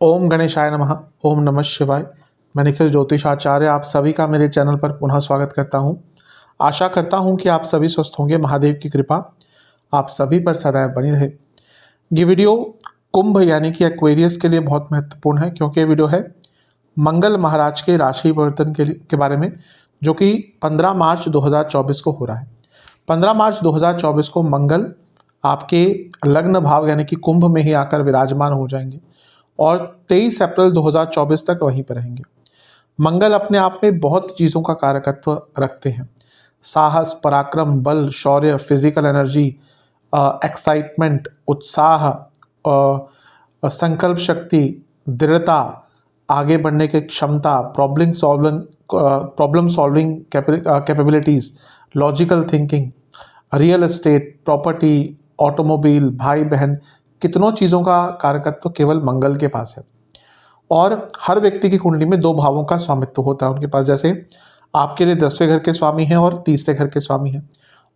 ओम गणेशाय नमः। ओम नमः शिवाय। मैं निखिल ज्योतिषाचार्य आप सभी का मेरे चैनल पर पुनः स्वागत करता हूं। आशा करता हूं कि आप सभी स्वस्थ होंगे। महादेव की कृपा आप सभी पर सदैव बनी रहे। ये वीडियो कुंभ यानी कि एक्वेरियस के लिए बहुत महत्वपूर्ण है, क्योंकि ये वीडियो है मंगल महाराज के राशि परिवर्तन के बारे में, जो कि 15 मार्च 2024 को हो रहा है। 15 मार्च 2024 को मंगल आपके लग्न भाव यानी कि कुंभ में ही आकर विराजमान हो जाएंगे और 23 अप्रैल 2024 तक वहीं पर रहेंगे। मंगल अपने आप में बहुत चीज़ों का कारकत्व रखते हैं। साहस, पराक्रम, बल, शौर्य, फिजिकल एनर्जी, एक्साइटमेंट, उत्साह, संकल्प शक्ति, दृढ़ता, आगे बढ़ने की क्षमता, problem solving capabilities, logical thinking, real estate, property, automobile, भाई बहन, कितनों चीज़ों का कारकत्व केवल मंगल के पास है। और हर व्यक्ति की कुंडली में दो भावों का स्वामित्व होता है उनके पास। जैसे आपके लिए 10वें घर के स्वामी हैं और 30वें घर के स्वामी हैं,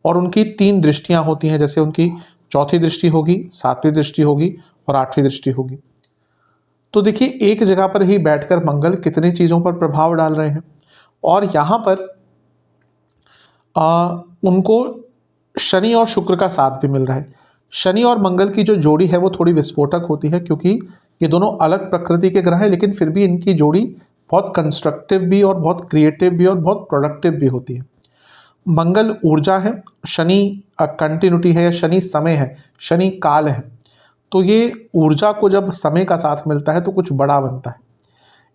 और उनकी 3 दृष्टियां होती हैं। जैसे उनकी चौथी दृष्टि होगी, 7वीं दृष्टि होगी और 8वीं दृष्टि होगी। तो देखिए, एक जगह पर ही बैठकर मंगल कितनी चीज़ों पर प्रभाव डाल रहे हैं। और यहाँ पर उनको शनि और शुक्र का साथ भी मिल रहा है। शनि और मंगल की जो जोड़ी है वो थोड़ी विस्फोटक होती है, क्योंकि ये दोनों अलग प्रकृति के ग्रह हैं, लेकिन फिर भी इनकी जोड़ी बहुत कंस्ट्रक्टिव भी और बहुत क्रिएटिव भी और बहुत प्रोडक्टिव भी होती है। मंगल ऊर्जा है, शनि कंटिन्यूटी है या शनि समय है, शनि काल है। तो ये ऊर्जा को जब समय का साथ मिलता है तो कुछ बड़ा बनता है।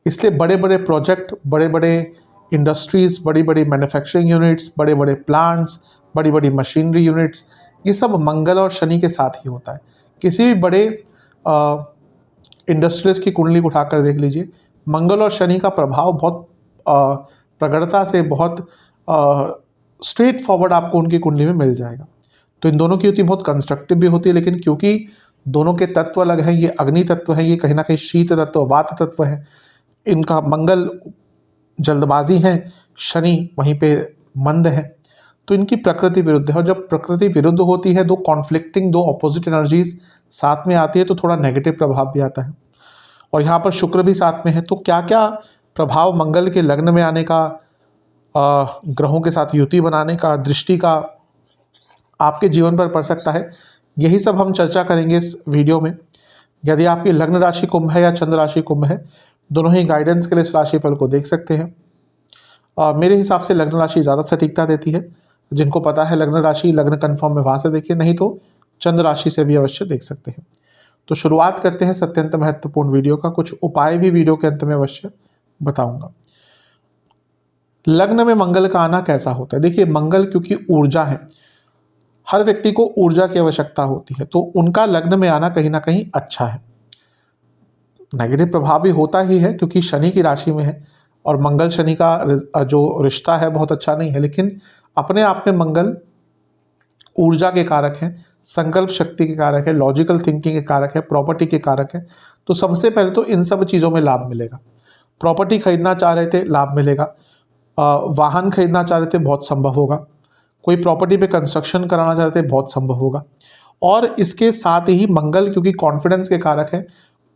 इसलिए बड़े बड़े प्रोजेक्ट, बड़े बड़े इंडस्ट्रीज़, बड़ी बड़ी मैन्युफैक्चरिंग यूनिट्स, बड़े बड़े प्लांट्स, बड़ी बड़ी मशीनरी यूनिट्स, ये सब मंगल और शनि के साथ ही होता है। किसी भी बड़े इंडस्ट्रीज की कुंडली को उठाकर देख लीजिए, मंगल और शनि का प्रभाव बहुत प्रगढ़ता से, बहुत स्ट्रेट फॉरवर्ड आपको उनकी कुंडली में मिल जाएगा। तो इन दोनों की युति बहुत कंस्ट्रक्टिव भी होती है, लेकिन क्योंकि दोनों के तत्व अलग हैं, ये अग्नि तत्व है, ये कहीं ना कहीं शीत तत्व, वात तत्व है। इनका मंगल जल्दबाजी है, शनि वहीं पे मंद है, तो इनकी प्रकृति विरुद्ध है। और जब प्रकृति विरुद्ध होती है, दो कॉन्फ्लिक्टिंग, दो अपोजिट एनर्जीज साथ में आती है, तो थोड़ा नेगेटिव प्रभाव भी आता है। और यहाँ पर शुक्र भी साथ में है, तो क्या क्या प्रभाव मंगल के लग्न में आने का, ग्रहों के साथ युति बनाने का, दृष्टि का आपके जीवन पर पड़ सकता है, यही सब हम चर्चा करेंगे इस वीडियो में। यदि आपकी लग्न राशि कुंभ है या चंद्र राशि कुंभ है, दोनों ही गाइडेंस के लिए इस राशिफल को देख सकते हैं। मेरे हिसाब से लग्न राशि ज़्यादा सटीकता देती है। जिनको पता है लग्न राशि, लग्न कन्फर्म में वहाँ से देखिए, नहीं तो चंद्र राशि से भी अवश्य देख सकते हैं। तो शुरुआत करते हैं इस अत्यंत महत्वपूर्ण वीडियो का। कुछ उपाय भी वीडियो के अंत में अवश्य बताऊंगा। लग्न में मंगल का आना कैसा होता है? देखिए, मंगल क्योंकि ऊर्जा है, हर व्यक्ति को ऊर्जा की आवश्यकता होती है, तो उनका लग्न में आना कहीं ना कहीं अच्छा है। नेगेटिव प्रभाव भी होता ही है, क्योंकि शनि की राशि में है और मंगल शनि का जो रिश्ता है बहुत अच्छा नहीं है, लेकिन अपने आप में मंगल ऊर्जा के कारक हैं, संकल्प शक्ति के कारक है, लॉजिकल थिंकिंग के कारक है, प्रॉपर्टी के कारक है। तो सबसे पहले तो इन सब चीज़ों में लाभ मिलेगा। प्रॉपर्टी खरीदना चाह रहे थे, लाभ मिलेगा। वाहन खरीदना चाह रहे थे, बहुत संभव होगा। कोई प्रॉपर्टी पे कंस्ट्रक्शन कराना चाह रहे थे, बहुत संभव होगा। और इसके साथ ही मंगल क्योंकि कॉन्फिडेंस के कारक है,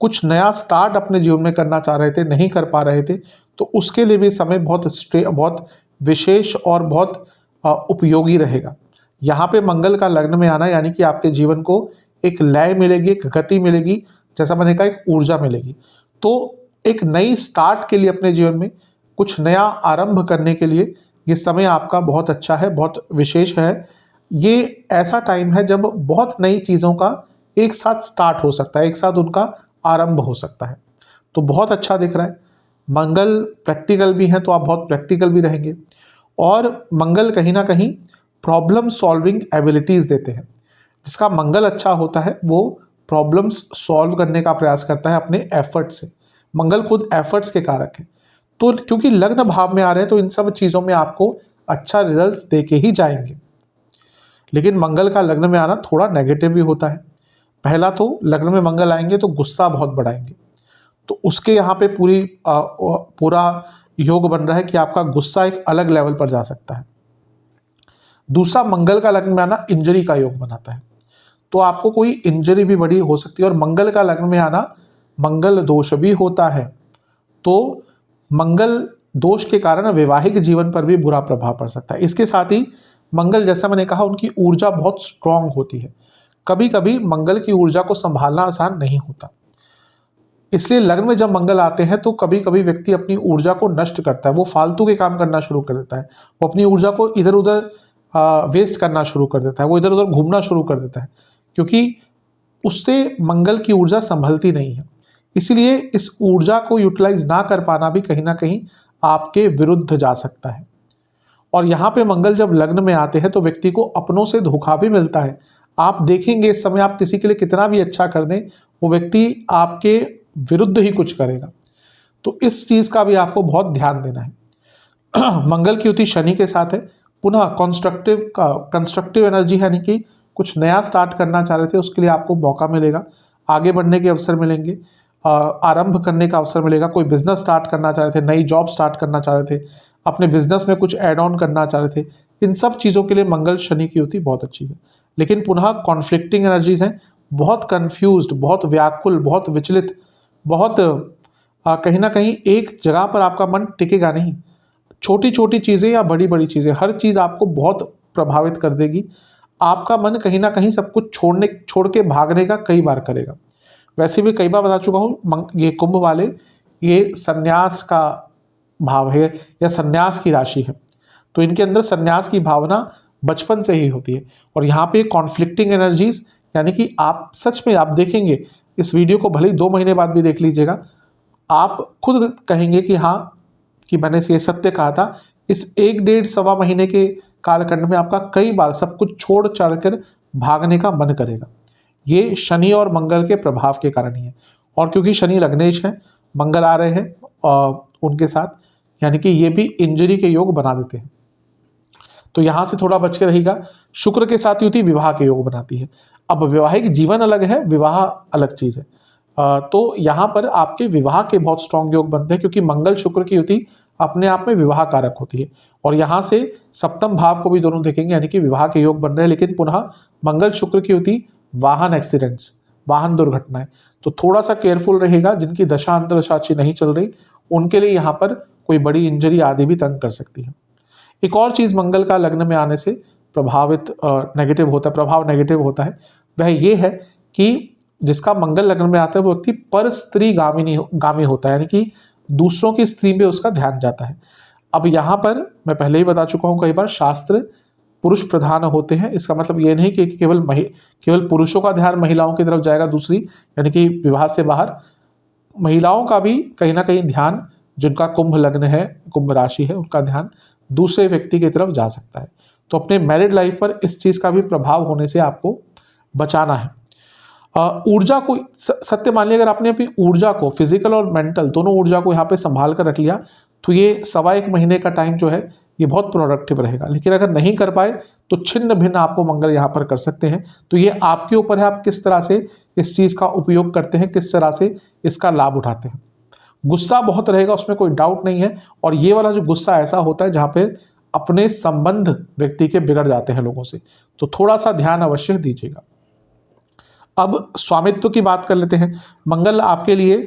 कुछ नया स्टार्ट अपने जीवन में करना चाह रहे थे, नहीं कर पा रहे थे, तो उसके लिए भी समय बहुत विशेष और बहुत उपयोगी रहेगा। यहाँ पे मंगल का लग्न में आना यानी कि आपके जीवन को एक लय मिलेगी, एक गति मिलेगी, जैसा मैंने कहा, एक ऊर्जा मिलेगी। तो एक नई स्टार्ट के लिए अपने जीवन में कुछ नया आरंभ करने के लिए ये समय आपका बहुत अच्छा है, बहुत विशेष है। ये ऐसा टाइम है जब बहुत नई चीज़ों का एक साथ स्टार्ट हो सकता है, एक साथ उनका आरंभ हो सकता है। तो बहुत अच्छा दिख रहा है। मंगल प्रैक्टिकल भी है, तो आप बहुत प्रैक्टिकल भी रहेंगे। और मंगल कहीं ना कहीं प्रॉब्लम सॉल्विंग एबिलिटीज़ देते हैं। जिसका मंगल अच्छा होता है वो प्रॉब्लम्स सॉल्व करने का प्रयास करता है अपने एफर्ट से। मंगल खुद एफर्ट्स के कारक है, तो क्योंकि लग्न भाव में आ रहे हैं, तो इन सब चीज़ों में आपको अच्छा रिजल्ट्स दे के ही जाएंगे। लेकिन मंगल का लग्न में आना थोड़ा नेगेटिव भी होता है। पहला तो लग्न में मंगल आएंगे तो गुस्सा बहुत बढ़ाएंगे, तो उसके यहाँ पे पूरा योग बन रहा है कि आपका गुस्सा एक अलग लेवल पर जा सकता है। दूसरा, मंगल का लग्न में आना इंजरी का योग बनाता है, तो आपको कोई इंजरी भी बड़ी हो सकती है। और मंगल का लग्न में आना मंगल दोष भी होता है, तो मंगल दोष के कारण वैवाहिक जीवन पर भी बुरा प्रभाव पड़ सकता है। इसके साथ ही मंगल, जैसा मैंने कहा, उनकी ऊर्जा बहुत स्ट्रांग होती है। कभी कभी मंगल की ऊर्जा को संभालना आसान नहीं होता, इसलिए लग्न में जब मंगल आते हैं तो कभी कभी व्यक्ति अपनी ऊर्जा को नष्ट करता है, वो फालतू के काम करना शुरू कर देता है, वो अपनी ऊर्जा को इधर उधर वेस्ट करना शुरू कर देता है, वो इधर उधर घूमना शुरू कर देता है, क्योंकि उससे मंगल की ऊर्जा संभलती नहीं है। इसीलिए इस ऊर्जा को यूटिलाइज ना कर पाना भी कहीं ना कहीं आपके विरुद्ध जा सकता है। और यहाँ पे मंगल जब लग्न में आते हैं तो व्यक्ति को अपनों से धोखा भी मिलता है। आप देखेंगे इस समय आप किसी के लिए कितना भी अच्छा कर दें, वो व्यक्ति आपके विरुद्ध ही कुछ करेगा। तो इस चीज़ का भी आपको बहुत ध्यान देना है। मंगल की युति शनि के साथ है, पुनः कंस्ट्रक्टिव एनर्जी है, यानी कि कुछ नया स्टार्ट करना चाह रहे थे उसके लिए आपको मौका मिलेगा, आगे बढ़ने के अवसर मिलेंगे, आरंभ करने का अवसर मिलेगा। कोई बिजनेस स्टार्ट करना चाह रहे थे, नई जॉब स्टार्ट करना चाह रहे थे, अपने बिजनेस में कुछ ऐड ऑन करना चाह रहे थे, इन सब चीज़ों के लिए मंगल शनि की युति बहुत अच्छी है। लेकिन पुनः कॉन्फ्लिक्टिंग एनर्जीज हैं, बहुत कन्फ्यूज्ड, बहुत व्याकुल, बहुत विचलित, बहुत कहीं ना कहीं एक जगह पर आपका मन टिकेगा नहीं। छोटी छोटी चीज़ें या बड़ी बड़ी चीज़ें, हर चीज़ आपको बहुत प्रभावित कर देगी। आपका मन कहीं ना कहीं सब कुछ छोड़ के भागने का कई बार करेगा। वैसे भी कई बार बता चुका हूँ, ये कुंभ वाले ये संन्यास का भाव है या संन्यास की राशि है, तो इनके अंदर संन्यास की भावना बचपन से ही होती है। और यहाँ पे कॉन्फ्लिक्टिंग एनर्जीज, यानी कि आप सच में आप देखेंगे इस वीडियो को, भले ही 2 महीने बाद भी देख लीजिएगा, आप खुद कहेंगे कि हाँ, कि मैंने ये सत्य कहा था। इस 1-1.5-1.25 महीने के कालखंड में आपका कई बार सब कुछ छोड़ छाड़ कर भागने का मन करेगा। ये शनि और मंगल के प्रभाव के कारण ही है। और क्योंकि शनि लग्नेश है, मंगल आ रहे हैं उनके साथ, यानी कि ये भी इंजरी के योग बना देते हैं, तो यहाँ से थोड़ा बच के रहेगा। शुक्र के साथ युति विवाह के योग बनाती है। अब वैवाहिक जीवन अलग है, विवाह अलग चीज़ है। तो यहाँ पर आपके विवाह के बहुत स्ट्रॉन्ग योग बनते हैं, क्योंकि मंगल शुक्र की युति अपने आप में विवाह कारक होती है। और यहाँ से सप्तम भाव को भी दोनों देखेंगे, यानी कि विवाह के योग बन रहे हैं। लेकिन पुनः मंगल शुक्र की युति वाहन एक्सीडेंट्स, वाहन दुर्घटनाएं, तो थोड़ा सा केयरफुल रहेगा। जिनकी दशा अंतरदशा अच्छी नहीं चल रही उनके लिए यहाँ पर कोई बड़ी इंजरी आदि भी तंग कर सकती है। एक और चीज़ मंगल का लग्न में आने से नेगेटिव होता है, वह ये है कि जिसका मंगल लग्न में आता है वो व्यक्ति पर स्त्री गामी होता है, यानी कि दूसरों की स्त्री पे उसका ध्यान जाता है। अब यहाँ पर मैं पहले ही बता चुका हूँ कई बार, शास्त्र पुरुष प्रधान होते हैं। इसका मतलब ये नहीं कि केवल पुरुषों का ध्यान महिलाओं की तरफ जाएगा दूसरी, यानी कि विवाह से बाहर महिलाओं का भी कहीं ना कहीं ध्यान, जिनका कुंभ लग्न है, कुंभ राशि है, उनका ध्यान दूसरे व्यक्ति की तरफ जा सकता है। तो अपने मैरिड लाइफ पर इस चीज़ का भी प्रभाव होने से आपको बचाना है। ऊर्जा को सत्य मान लिया, अगर आपने अपनी ऊर्जा को, फिजिकल और मेंटल दोनों ऊर्जा को यहाँ पे संभाल कर रख लिया, तो ये 1.25 महीने का टाइम जो है ये बहुत प्रोडक्टिव रहेगा। लेकिन अगर नहीं कर पाए तो छिन्न भिन्न आपको मंगल यहाँ पर कर सकते हैं। तो ये आपके ऊपर है, आप किस तरह से इस चीज़ का उपयोग करते हैं, किस तरह से इसका लाभ उठाते हैं। गुस्सा बहुत रहेगा, उसमें कोई डाउट नहीं है। और ये वाला जो गुस्सा ऐसा होता है जहाँ पे अपने संबंध व्यक्ति के बिगड़ जाते हैं लोगों से, तो थोड़ा सा ध्यान अवश्य दीजिएगा। अब स्वामित्व की बात कर लेते हैं। मंगल आपके लिए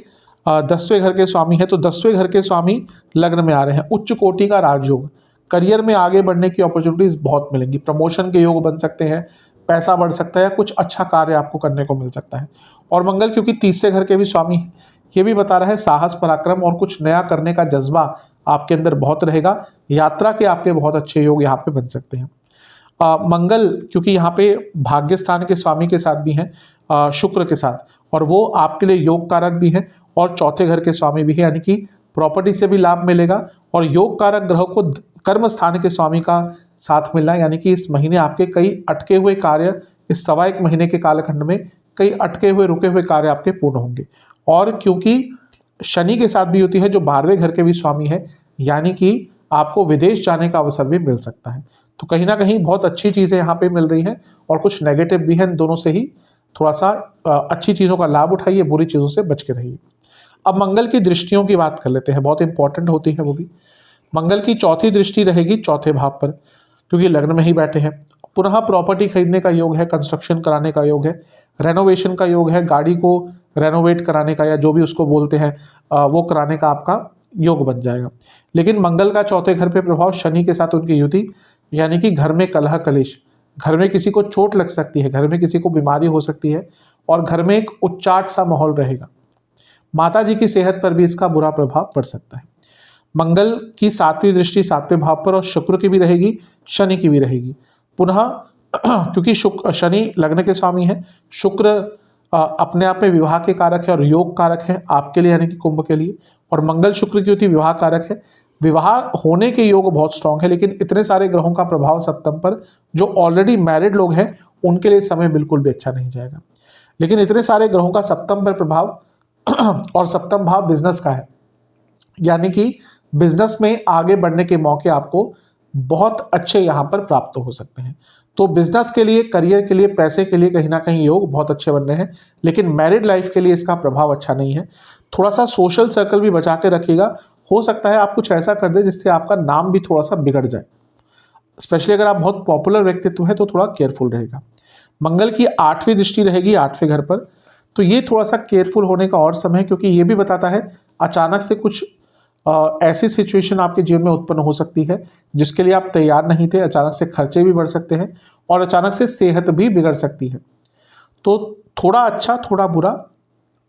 10वें घर के स्वामी है, तो 10वें घर के स्वामी लग्न में आ रहे हैं। उच्च कोटि का राजयोग, करियर में आगे बढ़ने की अपॉर्चुनिटीज बहुत मिलेंगी, प्रमोशन के योग बन सकते हैं, पैसा बढ़ सकता है, कुछ अच्छा कार्य आपको करने को मिल सकता है। और मंगल क्योंकि 3रे घर के भी स्वामी हैं, ये भी बता रहा है साहस, पराक्रम और कुछ नया करने का जज्बा आपके अंदर बहुत रहेगा। यात्रा के आपके बहुत अच्छे योग यहाँ पे बन सकते हैं। मंगल क्योंकि यहाँ पे भाग्य स्थान के स्वामी के साथ भी हैं, शुक्र के साथ, और वो आपके लिए योग कारक भी है और 4थे घर के स्वामी भी है, यानी कि प्रॉपर्टी से भी लाभ मिलेगा। और योग कारक ग्रह को कर्म स्थान के स्वामी का साथ मिलना है, यानी कि इस महीने आपके कई अटके हुए कार्य, इस 1.25 महीने के कालखंड में कई अटके हुए रुके हुए कार्य आपके पूर्ण होंगे। और क्योंकि शनि के साथ भी होती है जो 12वें घर के भी स्वामी है, यानी कि आपको विदेश जाने का अवसर भी मिल सकता है। तो कहीं ना कहीं बहुत अच्छी चीज़ें यहाँ पे मिल रही हैं और कुछ नेगेटिव भी हैं। दोनों से ही थोड़ा सा अच्छी चीज़ों का लाभ उठाइए, बुरी चीज़ों से बच के रहिए। अब मंगल की दृष्टियों की बात कर लेते हैं, बहुत इंपॉर्टेंट होती है वो भी। मंगल की 4थी दृष्टि रहेगी 4थे भाव पर, क्योंकि लग्न में ही बैठे हैं। पुनः प्रॉपर्टी खरीदने का योग है, कंस्ट्रक्शन कराने का योग है, रेनोवेशन का योग है, गाड़ी को रेनोवेट कराने का या जो भी उसको बोलते हैं वो कराने का आपका योग बन जाएगा। लेकिन मंगल का चौथे घर पे प्रभाव, शनि के साथ उनकी युति, यानी कि घर में कलह कलेश, घर में किसी को चोट लग सकती है, घर में किसी को बीमारी हो सकती है और घर में एक उच्चाट सा माहौल रहेगा। माता जी की सेहत पर भी इसका बुरा प्रभाव पड़ सकता है। मंगल की 7वीं दृष्टि 7वें भाव पर और शुक्र की भी रहेगी, शनि की भी रहेगी। पुनः क्योंकि शनि लग्न के स्वामी है, शुक्र अपने आप में विवाह के कारक है और योग कारक है आपके लिए यानी कि कुंभ के लिए, और मंगल शुक्र की युति विवाह कारक है। विवाह होने के योग बहुत स्ट्रांग है, लेकिन इतने सारे ग्रहों का प्रभाव सप्तम पर, जो ऑलरेडी मैरिड लोग हैं उनके लिए समय बिल्कुल भी अच्छा नहीं जाएगा। लेकिन इतने सारे ग्रहों का सप्तम पर प्रभाव और सप्तम भाव बिजनेस का है, यानी कि बिजनेस में आगे बढ़ने के मौके आपको बहुत अच्छे यहाँ पर प्राप्त हो सकते हैं। तो बिजनेस के लिए, करियर के लिए, पैसे के लिए कहीं ना कहीं योग बहुत अच्छे बन रहे हैं, लेकिन मैरिड लाइफ के लिए इसका प्रभाव अच्छा नहीं है। थोड़ा सा सोशल सर्कल भी बचा के रखिएगा, हो सकता है आप कुछ ऐसा कर दे जिससे आपका नाम भी थोड़ा सा बिगड़ जाए। स्पेशली अगर आप बहुत पॉपुलर व्यक्तित्व है तो थोड़ा केयरफुल रहेगा। मंगल की 8वीं दृष्टि रहेगी 8वें घर पर, तो ये थोड़ा सा केयरफुल होने का और समय है, क्योंकि ये भी बताता है अचानक से कुछ ऐसी सिचुएशन आपके जीवन में उत्पन्न हो सकती है जिसके लिए आप तैयार नहीं थे। अचानक से खर्चे भी बढ़ सकते हैं और अचानक से सेहत भी बिगड़ सकती है। तो थोड़ा अच्छा थोड़ा बुरा,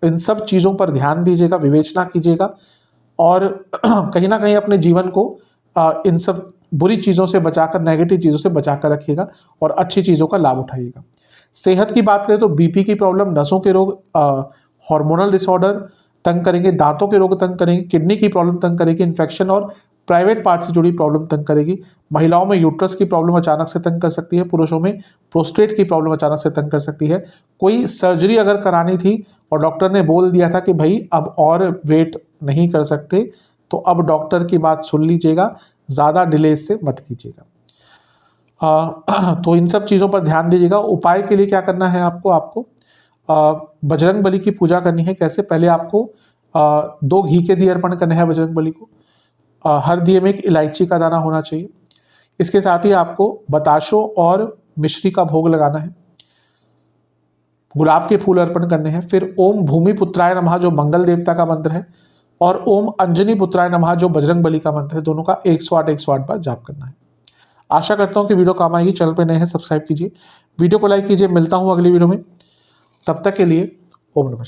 इन सब चीज़ों पर ध्यान दीजिएगा, विवेचना कीजिएगा और कहीं ना कहीं अपने जीवन को इन सब बुरी चीज़ों से बचाकर, नेगेटिव चीज़ों से बचाकर रखिएगा और अच्छी चीज़ों का लाभ उठाइएगा। सेहत की बात करें तो बीपी की प्रॉब्लम, नसों के रोग, हार्मोनल डिसऑर्डर तंग करेंगे, दांतों के रोग तंग करेंगे, किडनी की प्रॉब्लम तंग करेगी, इन्फेक्शन और प्राइवेट पार्ट से जुड़ी प्रॉब्लम तंग करेगी। महिलाओं में यूट्रस की प्रॉब्लम अचानक से तंग कर सकती है, पुरुषों में प्रोस्टेट की प्रॉब्लम अचानक से तंग कर सकती है। कोई सर्जरी अगर करानी थी और डॉक्टर ने बोल दिया था कि भाई अब और वेट नहीं कर सकते, तो अब डॉक्टर की बात सुन लीजिएगा, ज़्यादा डिले से मत कीजिएगा। तो इन सब चीज़ों पर ध्यान दीजिएगा। उपाय के लिए क्या करना है आपको बजरंग बली की पूजा करनी है। कैसे? पहले आपको 2 घी के दिए अर्पण करने हैं बजरंग बली को। हर दिए में एक इलायची का दाना होना चाहिए। इसके साथ ही आपको बताशों और मिश्री का भोग लगाना है। गुलाब के फूल अर्पण करने हैं। फिर ओम भूमि पुत्राय नमः जो मंगल देवता का मंत्र है, और ओम अंजनी पुत्राय नमः जो बजरंग बली का मंत्र है, दोनों का 108 बार जाप करना है। आशा करता हूँ कि वीडियो काम आएगी। चैनल पे नए हैं सब्सक्राइब कीजिए, वीडियो को लाइक कीजिए। मिलता हूँ अगली वीडियो में, तब तक के लिए ओम नमः।